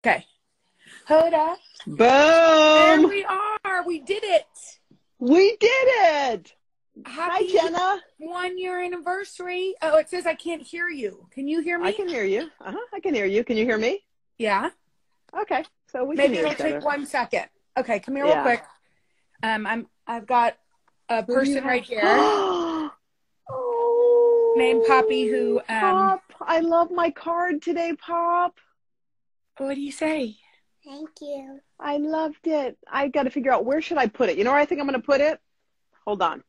Okay. Hoda. Boom! There we are. We did it. We did it. Happy Hi, Jenna. 1 year anniversary. Oh, it says I can't hear you. Can you hear me? I can hear you. I can hear you. Can you hear me? Yeah. Okay. So we can Maybe hear it'll each other. take 1 second. Okay, come here real quick. I've got a person right here Oh, named Poppy who Pop. I love my card today, Pop. what do you say? Thank you. I loved it. I got to figure out where should I put it. You know where I think I'm going to put it? Hold on.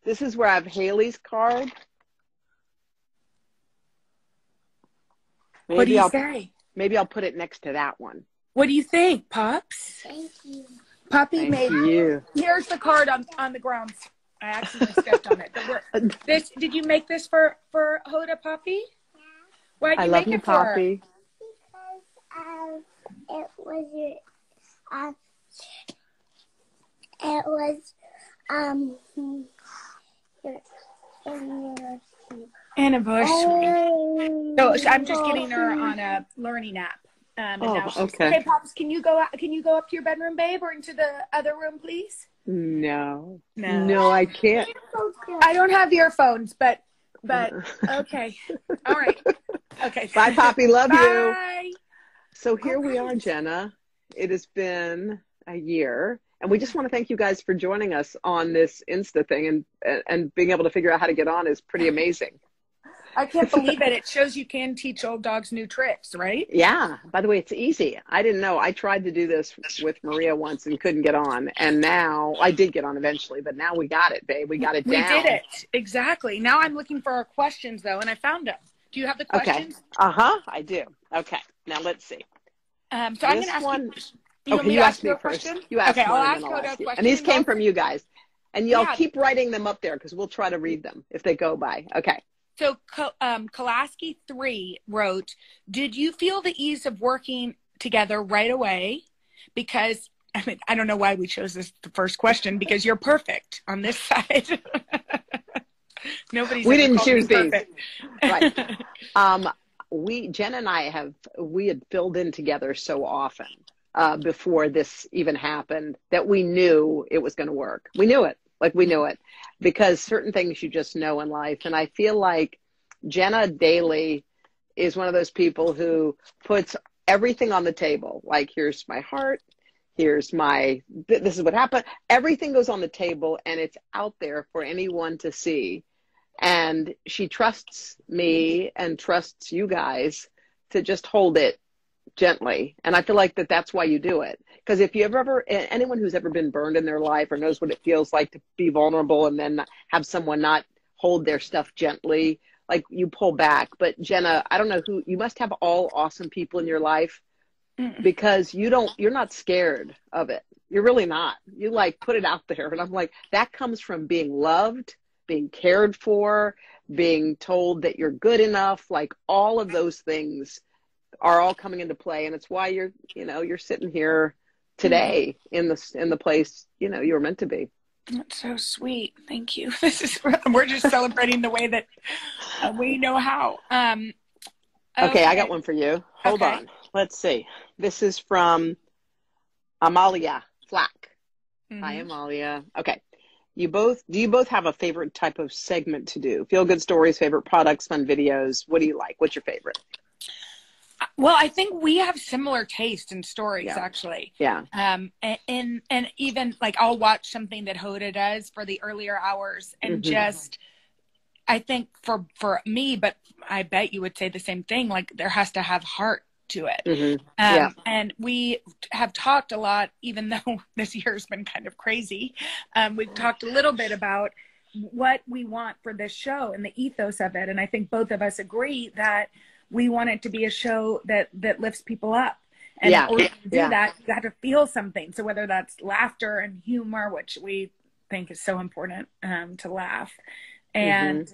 This is where I have Haley's card. What do you say? Maybe I'll put it next to that one. What do you think, Pops? Thank you. Poppy Thank you. Here's the card on the ground. I accidentally stepped on it. Did you make this for Hoda, Poppy? Yeah. Why did I you love make you, it for her? Poppy. It was your Anniversary. So I'm just getting her on a learning app. And now okay. Okay, Pops, can you go up to your bedroom, babe, or into the other room, please? No, I can't. I don't have earphones, but okay. All right. Okay. Bye, Poppy. Love you. Bye. So here we are, Jenna. It has been a year, and we just want to thank you guys for joining us on this Insta thing, and being able to figure out how to get on is pretty amazing. I can't believe it. It shows you can teach old dogs new tricks, right? Yeah. By the way, it's easy. I didn't know. I tried to do this with Maria once and couldn't get on, and now I did get on eventually. But now we got it, babe. We got it down. We did it exactly. Now I'm looking for our questions though, and I found them. Do you have the questions? Okay. I do. Okay. Now let's see. So I'm going to ask one. You Okay, you ask me first. Question? You ask okay, one, I'll ask and Hoda a question. And these came from you guys. And y'all keep writing them up there because we'll try to read them if they go by. Okay. So Kolaski 3 wrote, did you feel the ease of working together right away? Because, I mean, I don't know why we chose this the first question, because you're perfect on this side. We didn't choose these. Perfect. Right. Jen and I had filled in together so often before this even happened that we knew it was going to work. We knew it. Like we knew it, because certain things you just know in life. And I feel like Jenna daily is one of those people who puts everything on the table. Like, here's my heart. Here's this is what happened. Everything goes on the table and it's out there for anyone to see. And she trusts me and trusts you guys to just hold it gently. And I feel like that's why you do it. Because if you anyone who's ever been burned in their life or knows what it feels like to be vulnerable and then have someone not hold their stuff gently, like you pull back. But Jenna, I don't know you must have all awesome people in your life, because you're not scared of it. You're really not. You like put it out there. And I'm like, that comes from being loved, being cared for, being told that you're good enough. Like all of those things are all coming into play. And it's why you're sitting here today in the place, you were meant to be. That's so sweet. Thank you. We're just celebrating the way that we know how. Okay, I got one for you. Hold on. Let's see. This is from Amalia Flack. Hi, Amalia. Okay. Do you both have a favorite type of segment to do? Feel good stories, favorite products, fun videos. What do you like? What's your favorite? Well, I think we have similar taste in stories, actually. Yeah. And even like I'll watch something that Hoda does for the earlier hours, and just, I think for me, but I bet you would say the same thing. Like there has to have heart to it. And we have talked a lot, even though this year has been kind of crazy. We've talked a little bit about what we want for this show and the ethos of it. And I think both of us agree that we want it to be a show that lifts people up. And in order to do that, you have to feel something. So whether that's laughter and humor, which we think is so important to laugh, and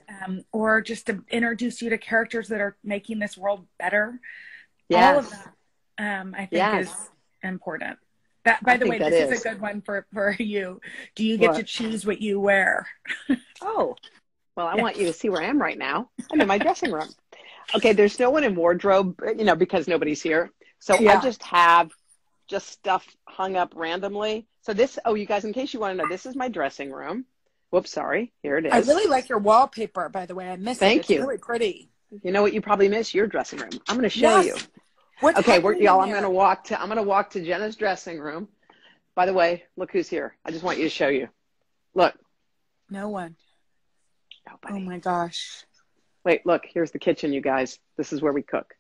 or just to introduce you to characters that are making this world better. All of that, I think is important. By the way, this is a good one for you. Do you get to choose what you wear? Oh, well, I want you to see where I am right now. I'm in my dressing room. Okay, there's no one in wardrobe, because nobody's here. So I Yeah. just have stuff hung up randomly. So this, oh, you guys, in case you want to know, this is my dressing room. Whoops, sorry. Here it I is. really like your wallpaper, by the way. I miss it. Thank It's you. really pretty. You know what you probably miss? Your dressing room. I'm going to show Yes. you. What's Okay, happening y'all, in I'm there? going to walk to Jenna's dressing room. By the way, look who's here. I just want you to show you. Look. No one. Nobody. Oh my gosh. Wait, look, here's the kitchen, you guys. This is where we cook.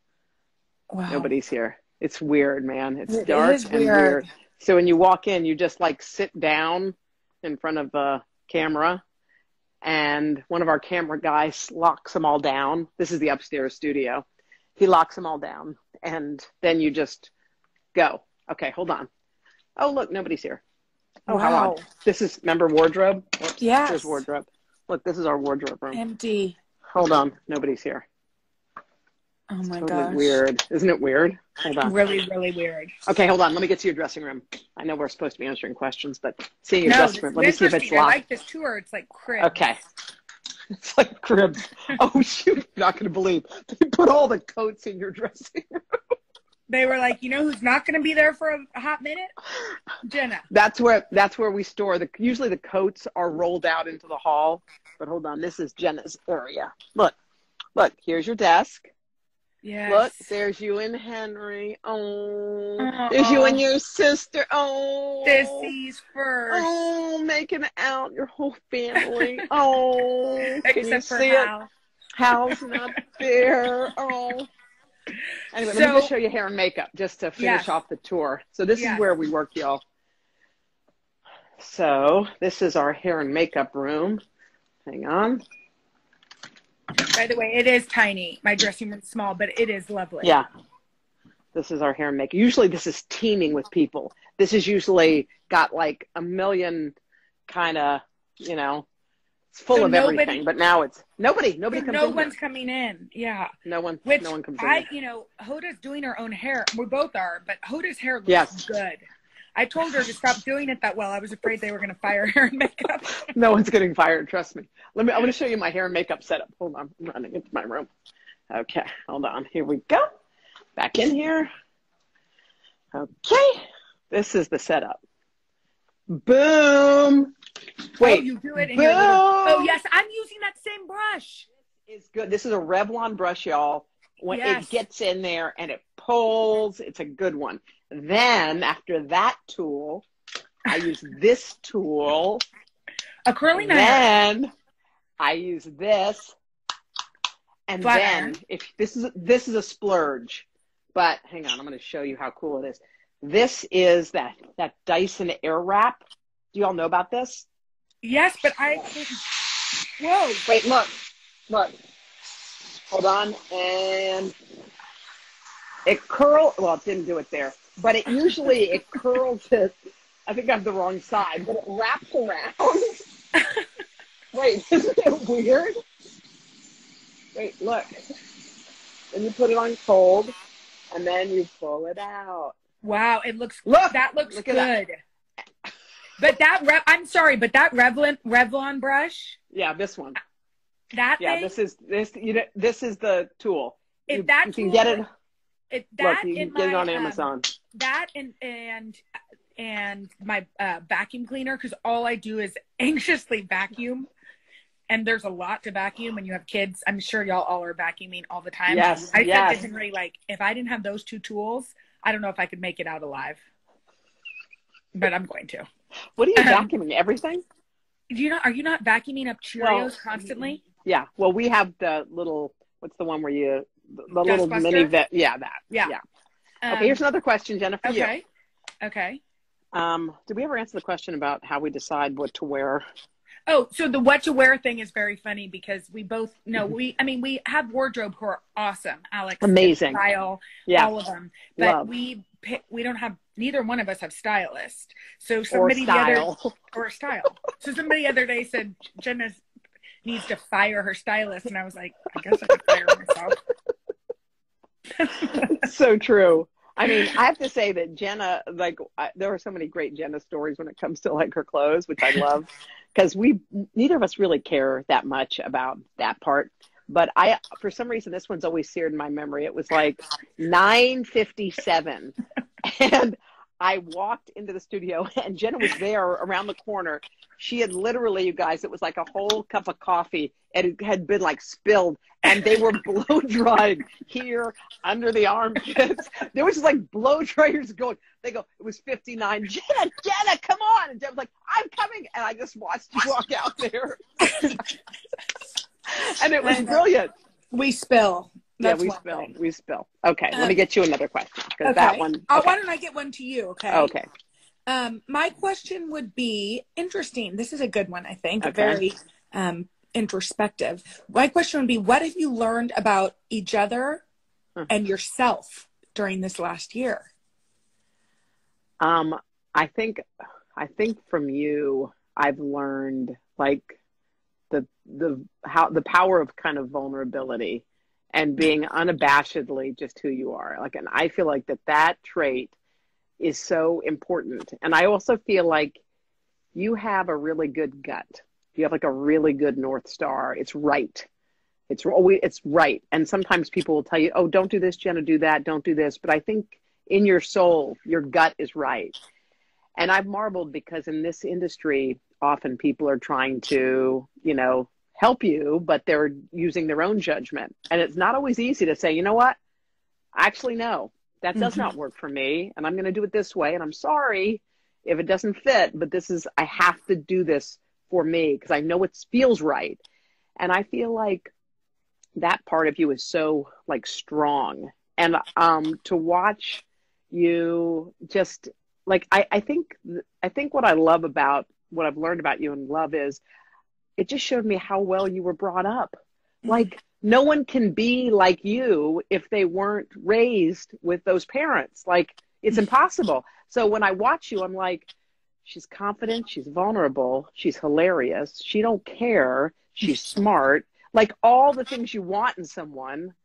Wow. Nobody's here. It's weird, man. It's It dark is and weird. weird. So when you walk in, you just like sit down in front of a camera, and one of our camera guys locks them all down. This is the upstairs studio. He locks them all down, and then you just go. Okay, hold on. Oh, look, nobody's here. Oh, how Wow. odd. This is, remember wardrobe? Oops, Yes. here's wardrobe. Look, this is our wardrobe room. Empty. Hold on, nobody's here. Oh my Totally gosh. weird. Isn't it weird? Hold on. Really, really weird. Okay, hold on. Let me get to your dressing room. I know we're supposed to be answering questions, but seeing your No, dressing this room. is Let me see if it's interesting. I locked. like this tour. It's like crib. Okay. It's like cribs. Oh, shoot. You're not going to believe. They put all the coats in your dressing room. They were like, you know who's not going to be there for a hot minute? Jenna. That's where we store usually the coats are rolled out into the hall. But hold on. This is Jenna's area. Look, here's your desk. Yes. Look, there's you and Henry. Oh, Uh-oh. there's you and your sister. Oh, Sissies first. Oh, making out your whole family. Oh, can you Except for see Hal. it? Hal's not there. Oh. Anyway, let me just show you hair and makeup just to finish off the tour. So this is where we work, y'all. So this is our hair and makeup room. Hang on. By the way, it is tiny. My dressing room's small, but it is lovely. Yeah. This is our hair and makeup. Usually this is teeming with people. This is usually got like a million kind of, you know, it's full of everything. But now it's nobody comes in. No one's coming in. Yeah. No one comes in. You know, Hoda's doing her own hair. We both are, but Hoda's hair looks good. I told her to stop doing it that well. I was afraid they were going to fire her and makeup. No one's getting fired. Trust me. I want to show you my hair and makeup setup. Hold on. I'm running into my room. Okay. Hold on. Here we go. Back in here. Okay. This is the setup. Boom. Wait. Oh, you do it in your little... Oh, yes. I'm using that same brush. It's good. This is a Revlon brush, y'all. When it gets in there and it pulls, it's a good one. Then after that tool, I use this tool. A curling iron. Then I use this. And Flat then iron. if this is a splurge, but hang on, I'm going to show you how cool it is. This is that Dyson Airwrap. Do you all know about this? Yes, but whoa. Wait, look. Hold on. And it it didn't do it there, but it curls it. I think I have the wrong side, but it wraps around. Wait, isn't it weird? Wait, look. Then you put it on cold, and then you pull it out. Wow, that looks good. That. But I'm sorry, but that Revlon brush. Yeah, this one. That thing? This is the tool. You can get it. You can get it on Amazon. That and my vacuum cleaner, because all I do is anxiously vacuum. And there's a lot to vacuum when you have kids. I'm sure y'all all are vacuuming all the time. Yes. I said to Henry, like, if I didn't have those two tools, I don't know if I could make it out alive. But I'm going to. What are you vacuuming? Everything? Are you not vacuuming up Cheerios constantly? Yeah. Well, we have the little, what's the one where the little Dustbuster? mini vet. Yeah, that. Yeah. Okay, here's another question, Jenna, for you. Okay. Did we ever answer the question about how we decide what to wear? Oh, so the what to wear thing is very funny because we both know we have wardrobe who are awesome. Alex, amazing, style, all of them. But we don't have, neither one of us have stylists. So somebody or style. So somebody the other day said Jenna needs to fire her stylist, and I was like, I guess I could fire myself. So true. I mean, I have to say that Jenna, there are so many great Jenna stories when it comes to like her clothes, which I love, because neither of us really care that much about that part. But for some reason, this one's always seared in my memory. It was like 9:57, and I walked into the studio, and Jenna was there around the corner. She had literally, you guys, it was like a whole cup of coffee, and it had been like spilled, and they were blow drying here under the armpits. There was just like blow dryers going. They go, it was 59. Jenna, come on! And Jenna was like, I'm coming, and I just watched you walk out there, and it was brilliant. We spill. That's We spill. Okay, let me get you another question, because that one. Why don't I get one to you? Okay. Okay. My question would be interesting. This is a good one, I think. Okay. Very introspective. My question would be, what have you learned about each other and yourself during this last year? I think from you, I've learned like the power of kind of vulnerability and being unabashedly just who you are. Like, and I feel like that trait is so important. And I also feel like you have a really good gut. You have like a really good North Star. It's right. It's right. And sometimes people will tell you, oh, don't do this, Jenna, do that. Don't do this. But I think in your soul, your gut is right. And I've marveled because in this industry, often people are trying to, help you, but they're using their own judgment. And it's not always easy to say, you know what? Actually, no, that does not work for me. And I'm going to do it this way. And I'm sorry if it doesn't fit, but I have to do this for me because I know it feels right. And I feel like that part of you is so like strong. And to watch you just like, I think what I love about what I've learned about you and love is it just showed me how well you were brought up. Like no one can be like you if they weren't raised with those parents. Like it's impossible. So when I watch you, I'm like, she's confident, she's vulnerable, she's hilarious, she don't care, she's smart, like all the things you want in someone.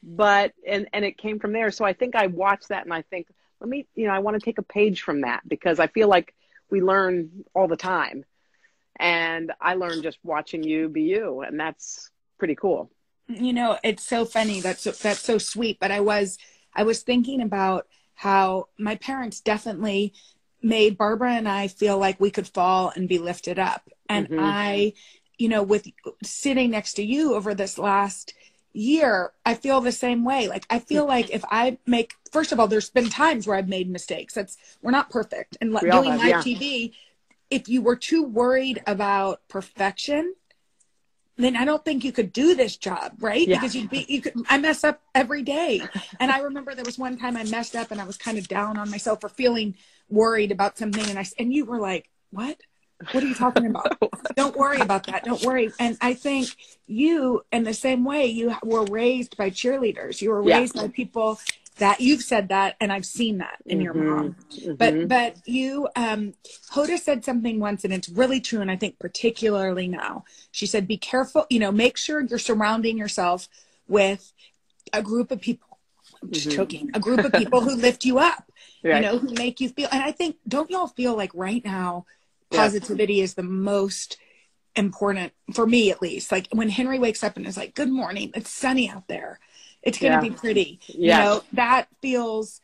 But and it came from there. So I think I watched that and I think, I want to take a page from that because I feel like we learn all the time. And I learned just watching you be you, and that's pretty cool. It's so funny. That's so sweet. But I was thinking about how my parents definitely made Barbara and I feel like we could fall and be lifted up. And I, with sitting next to you over this last year, I feel the same way. Like, I feel like if I first of all, there's been times where I've made mistakes. We're not perfect. And doing live TV, if you were too worried about perfection, then I don't think you could do this job, right? Yeah. Because I mess up every day. And I remember there was one time I messed up and I was kind of down on myself for feeling worried about something. And you were like, what are you talking about? Don't worry about that. Don't worry. And I think you, in the same way, you were raised by cheerleaders. You were raised by people that you've said that, and I've seen that in your mom. But you, Hoda said something once, and it's really true. And I think particularly now, she said, be careful, make sure you're surrounding yourself with a group of people. I'm just joking. A group of people who lift you up, who make you feel. And I think, don't y'all feel like right now, positivity is the most important, for me at least. Like when Henry wakes up and is like, good morning, it's sunny out there. It's going to be pretty. That feels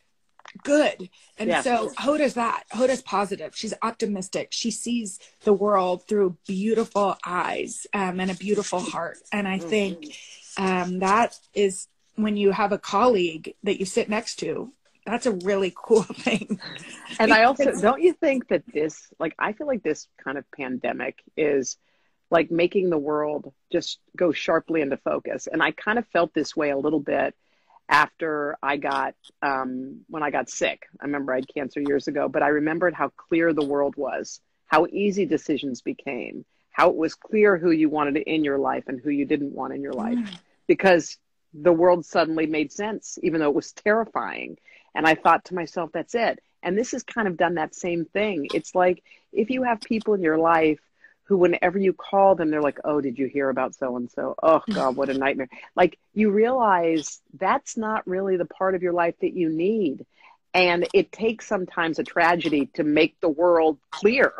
good. And so Hoda's positive. She's optimistic. She sees the world through beautiful eyes and a beautiful heart. And I think that is when you have a colleague that you sit next to, that's a really cool thing. And I also, don't you think that I feel like this kind of pandemic is like making the world just go sharply into focus. And I kind of felt this way a little bit after I got, when I got sick. I remember I had cancer years ago, but I remembered how clear the world was, how easy decisions became, how it was clear who you wanted in your life and who you didn't want in your life, because the world suddenly made sense, even though it was terrifying. And I thought to myself, that's it. And this has kind of done that same thing. It's like, if you have people in your life who, whenever you call them, they're like, oh, did you hear about so-and-so? Oh God, what a nightmare. Like, you realize that's not really the part of your life that you need. And it takes sometimes a tragedy to make the world clear.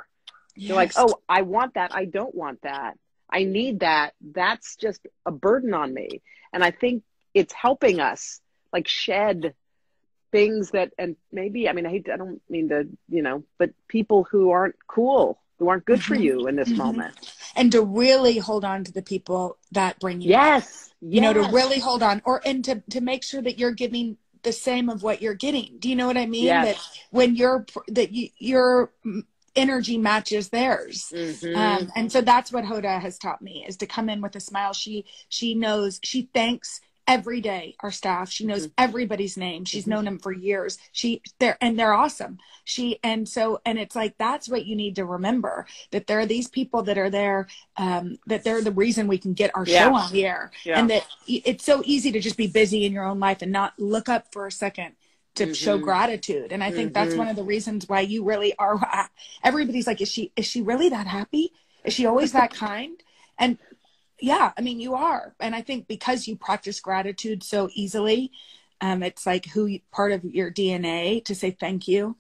You're like, oh, I want that. I don't want that. I need that. That's just a burden on me. And I think it's helping us like shed things that, and maybe, I mean, I don't mean to, but people who aren't cool, who aren't good for you in this moment. And to really hold on to the people that bring you up. Yes. To really hold on, and to make sure that you're giving the same of what you're getting. Do you know what I mean? Yes. That when your energy matches theirs. And so that's what Hoda has taught me, is to come in with a smile. She knows, she thanks every day our staff. She knows everybody's name. She's known them for years. They're awesome. And it's like, that's what you need to remember, that there are these people that are there, that they're the reason we can get our show on the air. And that it's so easy to just be busy in your own life and not look up for a second to show gratitude. And I think that's one of the reasons why you really are. Everybody's like, is she really that happy? Is she always that kind? And yeah, I mean, you are. And I think because you practice gratitude so easily, it's like part of your DNA to say thank you.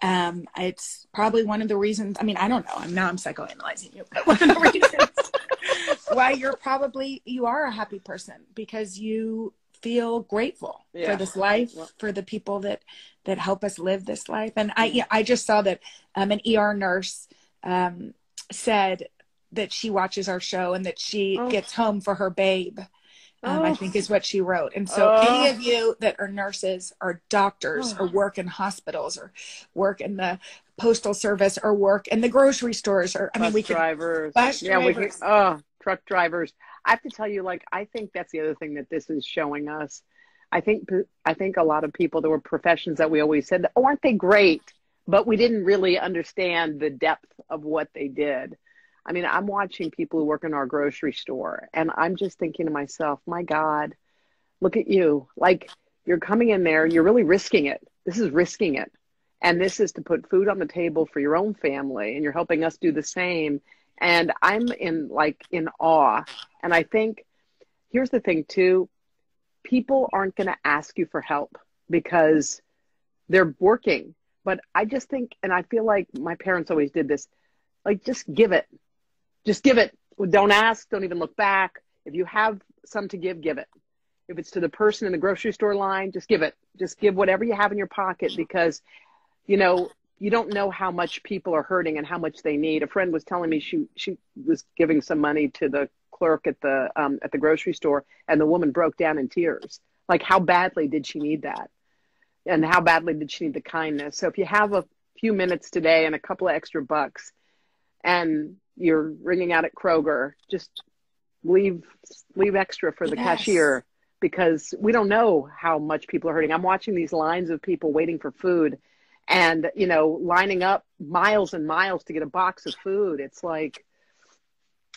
It's probably one of the reasons, I mean, I don't know. I'm psychoanalyzing you, but one of the reasons why you are a happy person, because you feel grateful for this life, for the people that help us live this life. And I just saw that an ER nurse said that she watches our show and that she gets home for her babe, I think is what she wrote. And so any of you that are nurses or doctors or work in hospitals or work in the postal service or work in the grocery stores, or bus drivers. Truck drivers. I have to tell you, like, I think that's the other thing that this is showing us. I think a lot of people, there were professions that we always said, oh, aren't they great? But we didn't really understand the depth of what they did. I mean, I'm watching people who work in our grocery store, and I'm just thinking to myself, my God, look at you. Like, you're coming in there, you're really risking it. This is risking it. And this is to put food on the table for your own family, and you're helping us do the same. And I'm in awe. And I think, here's the thing too, people aren't going to ask you for help because they're working. But I just think, and I feel like my parents always did this, like, just give it. Just give it. Don't ask. Don't even look back. If you have some to give it. If it's to the person in the grocery store line, just give it. Just give whatever you have in your pocket, because, you don't know how much people are hurting and how much they need. A friend was telling me she was giving some money to the clerk at the grocery store, and the woman broke down in tears. Like, how badly did she need that? And how badly did she need the kindness? So if you have a few minutes today and a couple of extra bucks, and you're ringing out at Kroger, just leave extra for the cashier, because we don't know how much people are hurting. I'm watching these lines of people waiting for food, and, lining up miles and miles to get a box of food. It's like,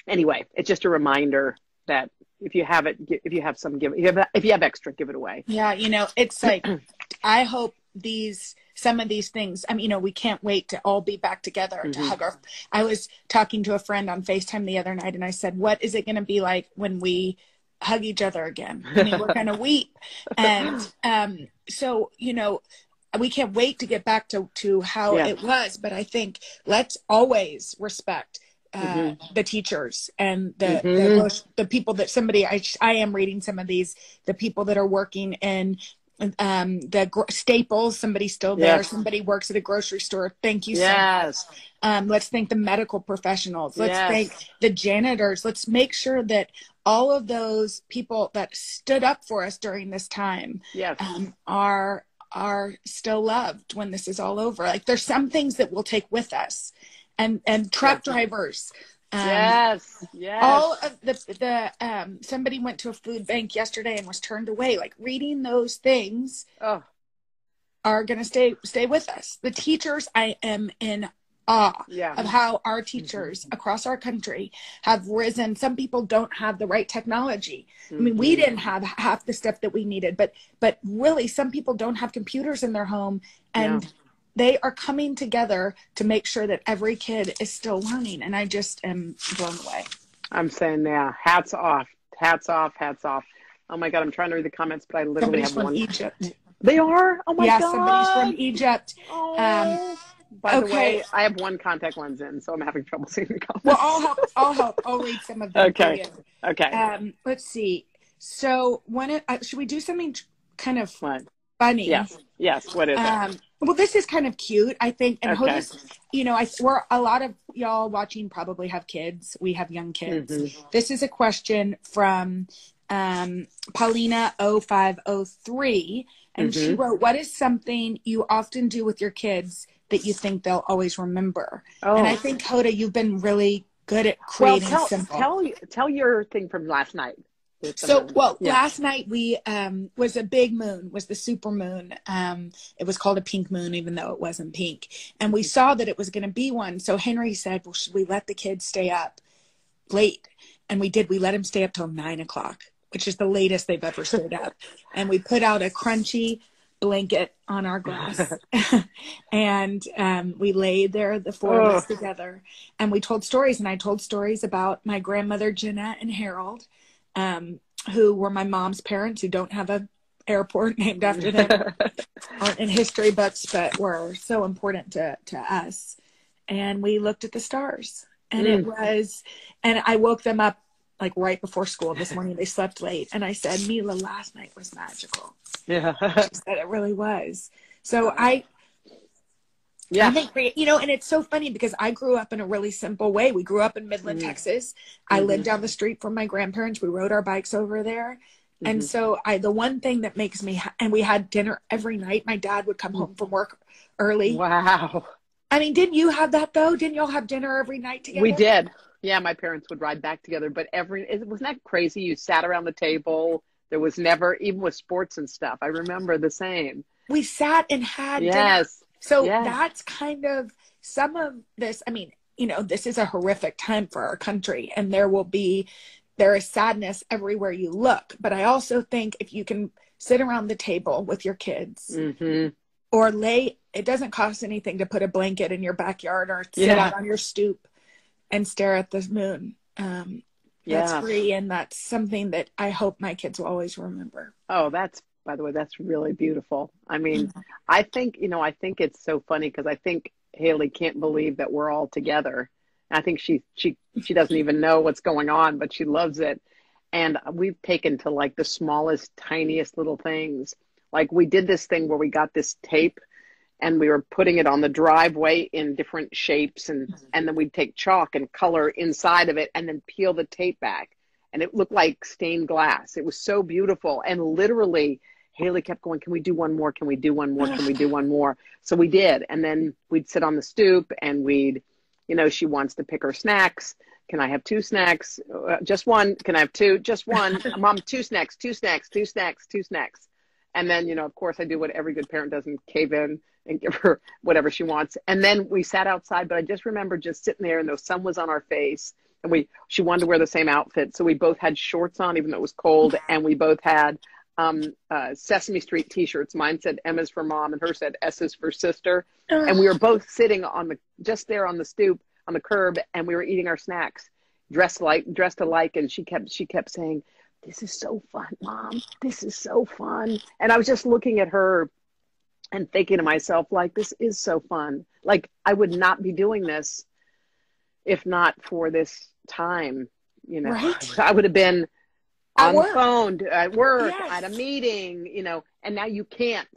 anyway, it's just a reminder that if you have it, if you have some, if you have extra, give it away. Yeah. It's like, I hope some of these things, we can't wait to all be back together to hug I was talking to a friend on FaceTime the other night, and I said, what is it going to be like when we hug each other again? I mean, we're going to weep. And so, we can't wait to get back to how it was. But I think let's always respect the teachers and the people that I am reading some of these, the people that are working in the Staples, somebody's still there. Somebody works at a grocery store. Thank you so much. Let's thank the medical professionals. Let's thank the janitors. Let's make sure that all of those people that stood up for us during this time are still loved when this is all over. Like, there's some things that we'll take with us, and truck drivers. All of the somebody went to a food bank yesterday and was turned away. Like, reading those things are going to stay with us. The teachers, I am in awe of how our teachers across our country have risen. Some people don't have the right technology. I mean, we didn't have half the stuff that we needed, but really, some people don't have computers in their home, and they are coming together to make sure that every kid is still learning. And I just am blown away. I'm saying, hats off, hats off, hats off. Oh my God, I'm trying to read the comments, but I literally Somebody's have one. Egypt. They are? Oh my God. Yeah, somebody's from Egypt. By the Okay. way, I have one contact lens in, so I'm having trouble seeing the comments. Well, I'll help. I'll read some of them for you. Okay. Let's see. So, should we do something kind of What? funny? Yes. What is it? Well, this is kind of cute, I think. And Okay. Hoda's, we're a lot of y'all watching probably have kids. We have young kids. This is a question from Paulina 0503, and she wrote, "What is something you often do with your kids that you think they'll always remember?" And I think, Hoda, you've been really good at creating simple. Tell your thing from last night. So, last night we was a big moon, was the super moon. It was called a pink moon, even though it wasn't pink. And we saw that it was going to be one. So Henry said, well, should we let the kids stay up late? And we did. We let them stay up till 9:00, which is the latest they've ever stayed up. And we put out a crunchy blanket on our grass. And we laid there, the four of us together. And we told stories. And I told stories about my grandmother, Jenna and Harold, who were my mom's parents, who don't have an airport named after them, aren't in history books, but were so important to us. And we looked at the stars, and and I woke them up like right before school this morning. They slept late, and I said, Mila, last night was magical. Yeah. She said it really was. So I think, and it's so funny because I grew up in a really simple way. We grew up in Midland, Texas. I lived down the street from my grandparents. We rode our bikes over there. And so the one thing that makes me, and we had dinner every night. My dad would come home from work early. Wow. I mean, didn't you have that though? Didn't y'all have dinner every night together? We did. Yeah, my parents would ride back together, but wasn't that crazy? You sat around the table. There was never, even with sports and stuff, I remember the same. We sat and had dinner. So that's kind of some of this. I mean, this is a horrific time for our country, and there is sadness everywhere you look. But I also think if you can sit around the table with your kids or it doesn't cost anything to put a blanket in your backyard or sit out on your stoop and stare at the moon. That's free, and that's something that I hope my kids will always remember. Oh, by the way, that's really beautiful. I mean, I think it's so funny because I think Haley can't believe that we're all together. I think she doesn't even know what's going on, but she loves it. And we've taken to like the smallest, tiniest little things. Like we did this thing where we got this tape and we were putting it on the driveway in different shapes. And then we'd take chalk and color inside of it and then peel the tape back. And it looked like stained glass. It was so beautiful. And literally, Haley kept going, can we do one more? Can we do one more? Can we do one more? So we did. And then we'd sit on the stoop and we'd, she wants to pick her snacks. Can I have 2 snacks? Just one. Can I have 2? Just one. Mom, 2 snacks, 2 snacks, 2 snacks, 2 snacks. And then, of course, I do what every good parent does and cave in and give her whatever she wants. And then we sat outside, but I just remember just sitting there and the sun was on our face. And she wanted to wear the same outfit. So we both had shorts on, even though it was cold. And we both had Sesame Street t-shirts. Mine said M is for mom and hers said S is for sister. And we were both sitting just there on the stoop on the curb, and we were eating our snacks dressed alike. And she kept saying, this is so fun, Mom. This is so fun. And I was just looking at her and thinking to myself, like, this is so fun. Like, I would not be doing this if not for this time, Right? I would have been on the phone at work, at a meeting, and now you can't.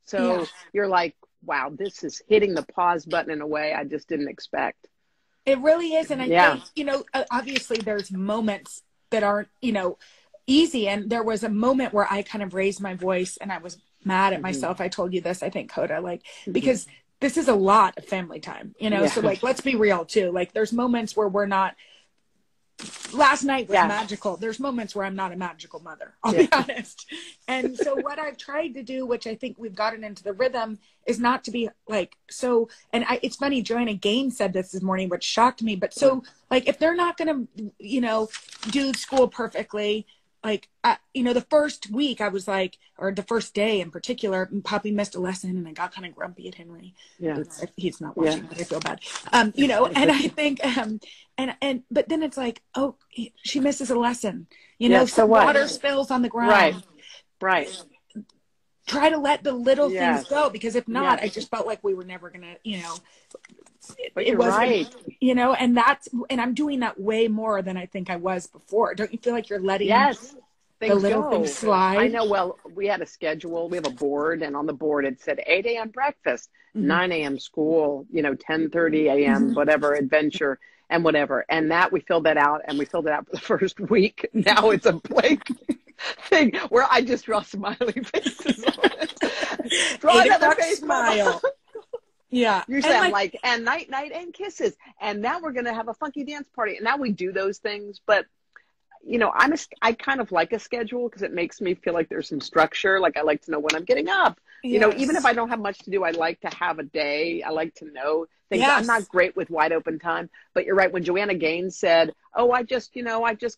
So you're like, wow, this is hitting the pause button in a way I just didn't expect. It really is. And I think, obviously there's moments that aren't, easy. And there was a moment where I kind of raised my voice and I was mad at myself. I told you this, I think, Hoda, because this is a lot of family time, so let's be real too. Like there's moments where we're not, last night was magical. There's moments where I'm not a magical mother, I'll be honest. And so what I've tried to do, which I think we've gotten into the rhythm, is not to be like, it's funny, Joanna Gaines said this morning, which shocked me, but if they're not going to, do school perfectly, the first week I was like, or the first day in particular, Poppy missed a lesson and I got kind of grumpy at Henry. Yeah. He's not watching, but I feel bad. And I think, but then it's like, oh, she misses a lesson, so water spills on the ground. Right. try to let the little Yes. things go, because if not, Yes. I just felt like we were never going to, you know, But it you're wasn't, right. you know, and I'm doing that way more than I think I was before. Don't you feel like you're letting Yes. the Things little go. things slide? I know. Well, we had a schedule. We have a board, and on the board it said 8 a.m. breakfast, 9 a.m. school, you know, 10:30 a.m. whatever adventure and whatever. And that we filled that out, and we filled it out for the first week. Now it's a blank thing where I just draw smiley faces on it. Draw 8 another o'clock face, smile. Yeah. Usually I'm like, and night, and kisses. And now we're going to have a funky dance party. And now we do those things. But, you know, I kind of like a schedule because it makes me feel like there's some structure. Like I like to know when I'm getting up. Yes. You know, even if I don't have much to do, I like to have a day. I like to know things. Yes. I'm not great with wide open time. But you're right. When Joanna Gaines said, oh, I just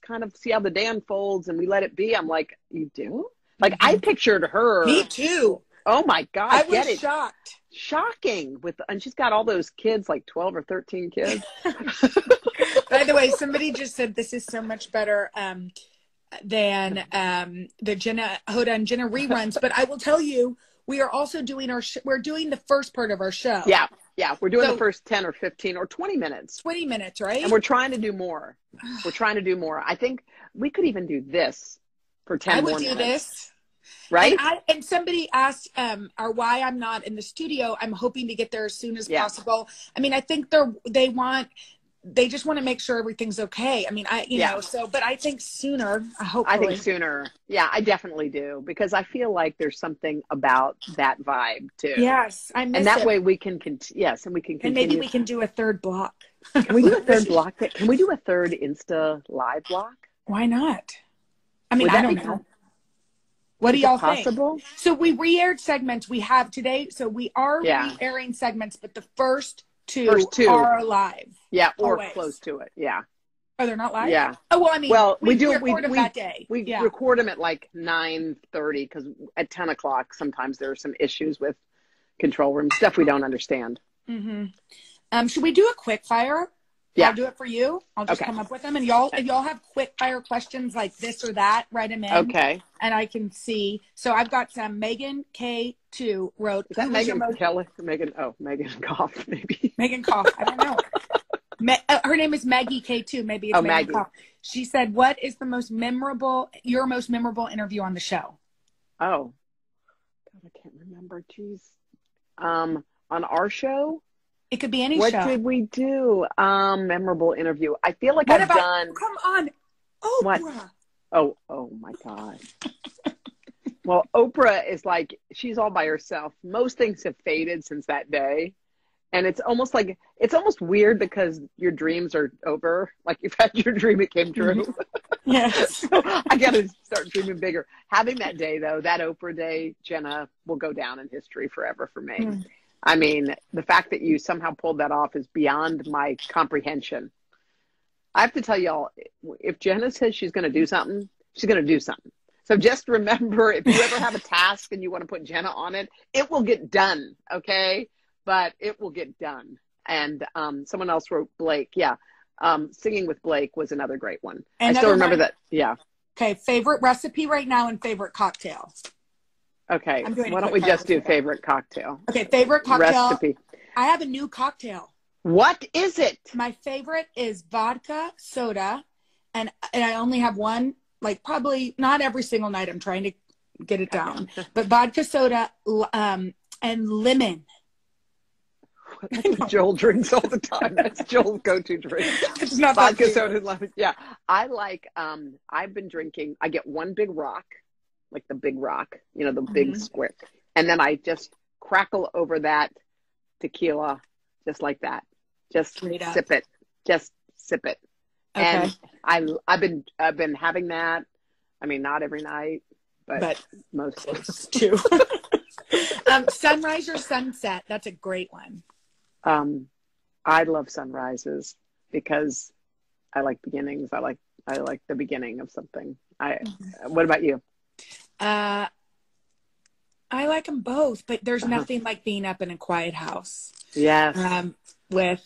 kind of see how the day unfolds and we let it be. I'm like, you do? Like I pictured her. Me too. Oh, my God. I was shocked. Shocking and she's got all those kids, like 12 or 13 kids. By the way, somebody just said this is so much better than the Hoda and Jenna reruns. But I will tell you, we are also doing we're doing the first part of our show. Yeah. We're doing the first 10 or 15 or 20 minutes. 20 minutes, right? And we're trying to do more. I think we could even do this for 10 more minutes. I would do this. Right? And somebody asked why I'm not in the studio. I'm hoping to get there as soon as possible. I mean, I think they just want to make sure everything's okay. I mean, you know, but I think sooner, hopefully. I think sooner. Yeah, I definitely do. Because I feel like there's something about that vibe too. Yes, I miss it. And that way we can, and we can continue. And maybe we can do a third block. Can we do a third block? Can we do a third Insta live block? Why not? I mean, I don't know. What do y'all think? So we re-aired segments we have today. So we are re-airing segments, but the first two are live. Yeah, or close to it. Yeah. Oh, they're not live? Yeah. Oh, well, I mean, we record them that day. We record them at like 9:30 because at 10 o'clock sometimes there are some issues with control room stuff we don't understand. Mm-hmm. Should we do a quick fire? Yeah. I'll do it for you. I'll just come up with them. And if y'all have quick fire questions like this or that, write them in. Okay. And I can see. So I've got some. Megan K2 wrote. Is that Megan Kelly? Megan Koff, maybe. Megan Koff. I don't know. Her name is Maggie K2. Maybe it's Megan Koff. She said, what is your most memorable interview on the show? Oh. God, I can't remember. Jeez. On our show? It could be any show. What did we do? Memorable interview. I feel like I've done. Come on, Oprah. What? Oh my God. Well, Oprah is like, she's all by herself. Most things have faded since that day. And it's almost weird because your dreams are over. Like you've had your dream, it came true. Yes. So I got to start dreaming bigger. Having that day though, that Oprah day, Jenna, will go down in history forever for me. I mean, the fact that you somehow pulled that off is beyond my comprehension. I have to tell y'all, if Jenna says she's going to do something, she's going to do something. So just remember, if you ever have a task and you want to put Jenna on it, it will get done, okay? But it will get done. And someone else wrote Blake. Yeah. Singing with Blake was another great one. I still remember that. Yeah. Okay. Favorite recipe right now and favorite cocktail. Okay, why don't we just do favorite cocktail? Okay, favorite cocktail. Recipe. I have a new cocktail. What is it? My favorite is vodka soda, and I only have one, like probably not every single night. I'm trying to get it down. But vodka soda and lemon. That's what Joel drinks all the time. That's Joel's go-to drink. It's not vodka soda and lemon. Yeah, I like, I've been drinking, I get one big rock. Like the big rock, you know, the big square. And then I just crackle over that tequila just like that. Just sip it. Just sip it. Okay. And I've been having that. I mean, not every night, but most too. Sunrise or sunset? That's a great one. I love sunrises because I like beginnings. I like the beginning of something. What about you? I like them both, but there's nothing like being up in a quiet house. Yes. With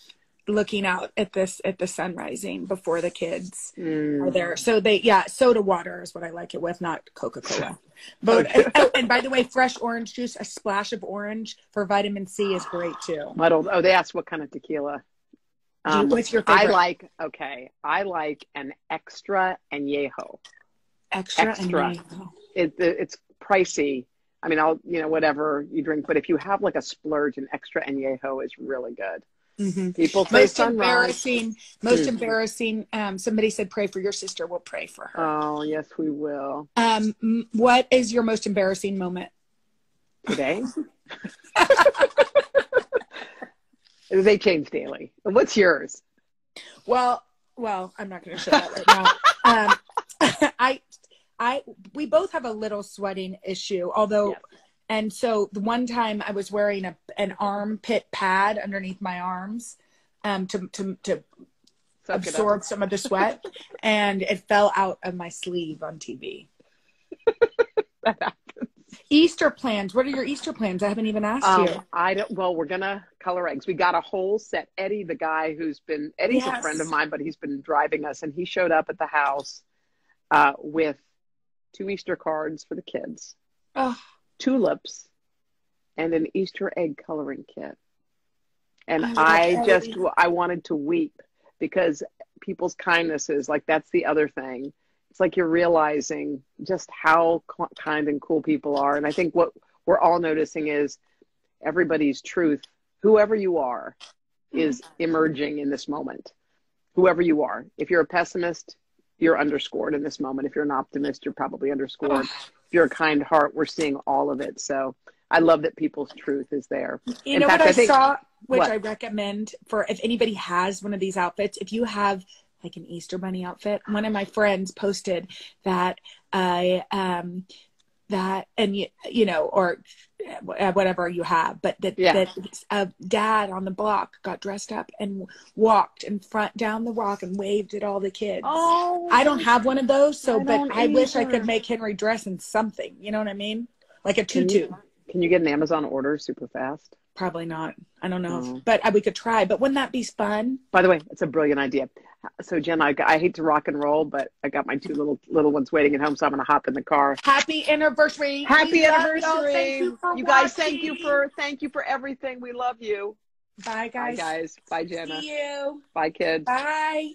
looking out at the sun rising before the kids are there. So soda water is what I like it with, not Coca-Cola. But and by the way, fresh orange juice, a splash of orange for vitamin C is great too. They asked what kind of tequila. What's your favorite? I like an extra añejo. Extra. Añejo. It's pricey. I mean, whatever you drink, but if you have like a splurge, an extra añejo is really good. Mm-hmm. People say sunrise. Most embarrassing. Somebody said, pray for your sister. We'll pray for her. Oh, yes, we will. What is your most embarrassing moment? Today? They change daily. What's yours? Well, I'm not going to share that right now. We both have a little sweating issue, although, yes. And so the one time I was wearing an armpit pad underneath my arms, to absorb some of the sweat, and it fell out of my sleeve on TV. That happens. Easter plans. What are your Easter plans? I haven't even asked you. Well, we're going to color eggs. We got a whole set. Eddie's Eddie's a friend of mine, but he's been driving us, and he showed up at the house with 2 Easter cards for the kids, tulips, and an Easter egg coloring kit. And I wanted to weep because people's kindnesses, like that's the other thing. It's like you're realizing just how kind and cool people are. And I think what we're all noticing is everybody's truth, whoever you are, is emerging in this moment. Whoever you are. If you're a pessimist, you're underscored in this moment. If you're an optimist, you're probably underscored. If you're a kind heart, we're seeing all of it. So I love that people's truth is there. You know what I saw, which I recommend for if anybody has one of these outfits, if you have like an Easter bunny outfit. One of my friends posted that or whatever you have, but that a dad on the block got dressed up and walked in front down the walk and waved at all the kids. Oh, I don't have one of those, I wish I could make Henry dress in something. You know what I mean? Like a tutu. Can you get an Amazon order super fast? Probably not. I don't know, but we could try. But wouldn't that be fun? By the way, it's a brilliant idea. So Jenna, I hate to rock and roll, but I got my 2 little ones waiting at home, so I'm going to hop in the car. Happy anniversary! Happy anniversary! Thank you for you guys, thank you for everything. We love you. Bye, guys. Bye, guys. Bye, Jenna. See you. Bye, kids. Bye.